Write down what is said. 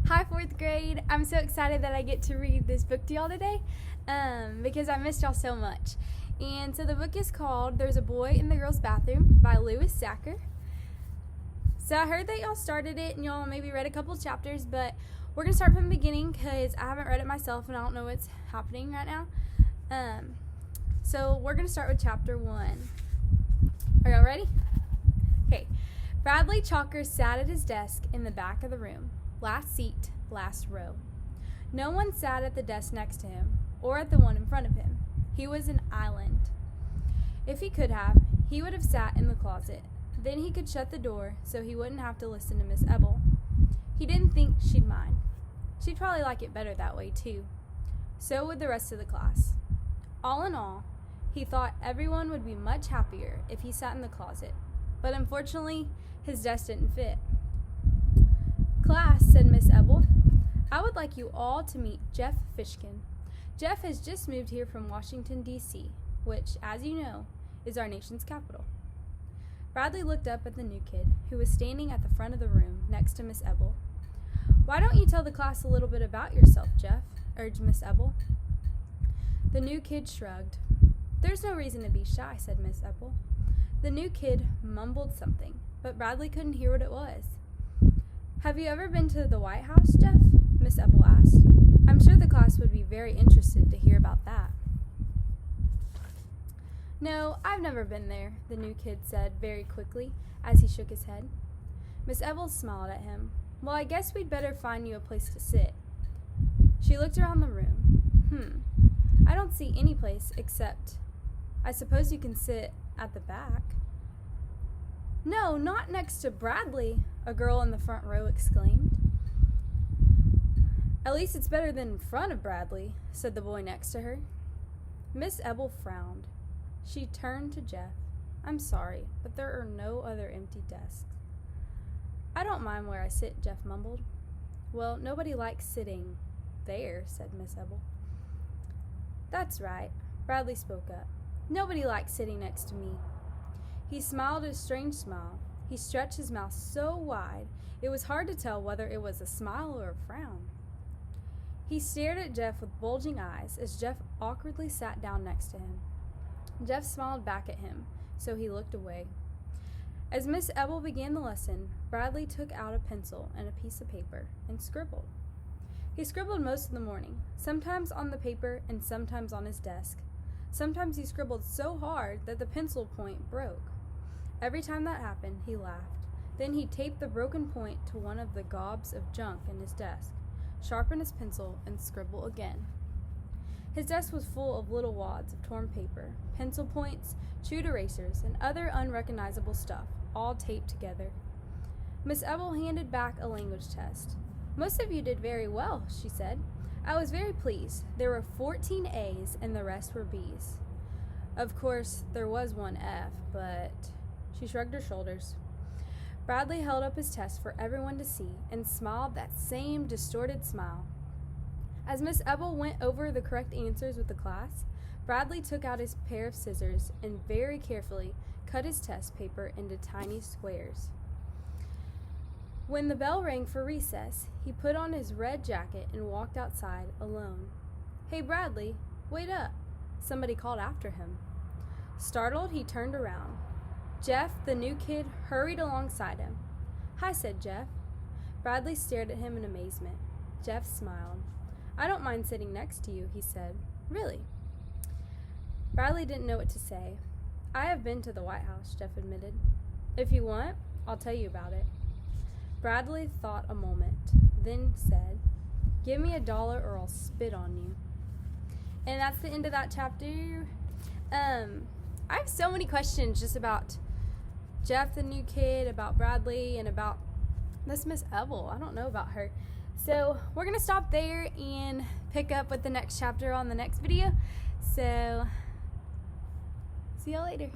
Hi, fourth grade. I'm so excited that I get to read this book to y'all today because I missed y'all so much. And so the book is called There's a Boy in the Girls' Bathroom by Louis Sachar. So I heard that y'all started it and y'all maybe read a couple chapters, but we're going to start from the beginning because I haven't read it myself and I don't know what's happening right now. So we're going to start with chapter 1. Are y'all ready? Okay. Bradley Chalker sat at his desk in the back of the room. Last seat, last row. No one sat at the desk next to him, or at the one in front of him. He was an island. If he could have, he would have sat in the closet. Then he could shut the door so he wouldn't have to listen to Miss Ebel. He didn't think she'd mind. She'd probably like it better that way, too. So would the rest of the class. All in all, he thought everyone would be much happier if he sat in the closet. But unfortunately, his desk didn't fit. "Class," said Miss Ebel, "I would like you all to meet Jeff Fishkin. Jeff has just moved here from Washington, D.C., which, as you know, is our nation's capital." Bradley looked up at the new kid, who was standing at the front of the room next to Miss Ebel. "Why don't you tell the class a little bit about yourself, Jeff?" urged Miss Ebel. The new kid shrugged. "There's no reason to be shy," said Miss Ebel. The new kid mumbled something, but Bradley couldn't hear what it was. "Have you ever been to the White House, Jeff?" Miss Ebel asked. "I'm sure the class would be very interested to hear about that." "No, I've never been there," the new kid said very quickly as he shook his head. Miss Ebel smiled at him. "Well, I guess we'd better find you a place to sit." She looked around the room. I don't see any place except, I suppose you can sit at the back." "No, not next to Bradley," a girl in the front row exclaimed. "At least it's better than in front of Bradley," said the boy next to her. Miss Ebel frowned. She turned to Jeff. "I'm sorry, but there are no other empty desks." "I don't mind where I sit," Jeff mumbled. "Well, nobody likes sitting there," said Miss Ebel. "That's right," Bradley spoke up. "Nobody likes sitting next to me." He smiled a strange smile. He stretched his mouth so wide, it was hard to tell whether it was a smile or a frown. He stared at Jeff with bulging eyes as Jeff awkwardly sat down next to him. Jeff smiled back at him, so he looked away. As Miss Ebel began the lesson, Bradley took out a pencil and a piece of paper and scribbled. He scribbled most of the morning, sometimes on the paper and sometimes on his desk. Sometimes he scribbled so hard that the pencil point broke. Every time that happened, he laughed. Then he taped the broken point to one of the gobs of junk in his desk, sharpened his pencil, and scribbled again. His desk was full of little wads of torn paper, pencil points, chewed erasers, and other unrecognizable stuff, all taped together. Miss Ebel handed back a language test. "Most of you did very well," she said. "I was very pleased. There were 14 A's and the rest were B's. Of course, there was one F, but..." She shrugged her shoulders. Bradley held up his test for everyone to see and smiled that same distorted smile. As Miss Ebel went over the correct answers with the class, Bradley took out his pair of scissors and very carefully cut his test paper into tiny squares. When the bell rang for recess, he put on his red jacket and walked outside alone. "Hey, Bradley, wait up," somebody called after him. Startled, he turned around. Jeff, the new kid, hurried alongside him. "Hi," said Jeff. Bradley stared at him in amazement. Jeff smiled. "I don't mind sitting next to you," he said. "Really?" Bradley didn't know what to say. "I have been to the White House," Jeff admitted. "If you want, I'll tell you about it." Bradley thought a moment, then said, "Give me $1 or I'll spit on you." And that's the end of that chapter. I have so many questions just about Jeff, the new kid, about Bradley, and about this Miss Ebel. I don't know about her. So we're going to stop there and pick up with the next chapter on the next video. So see y'all later.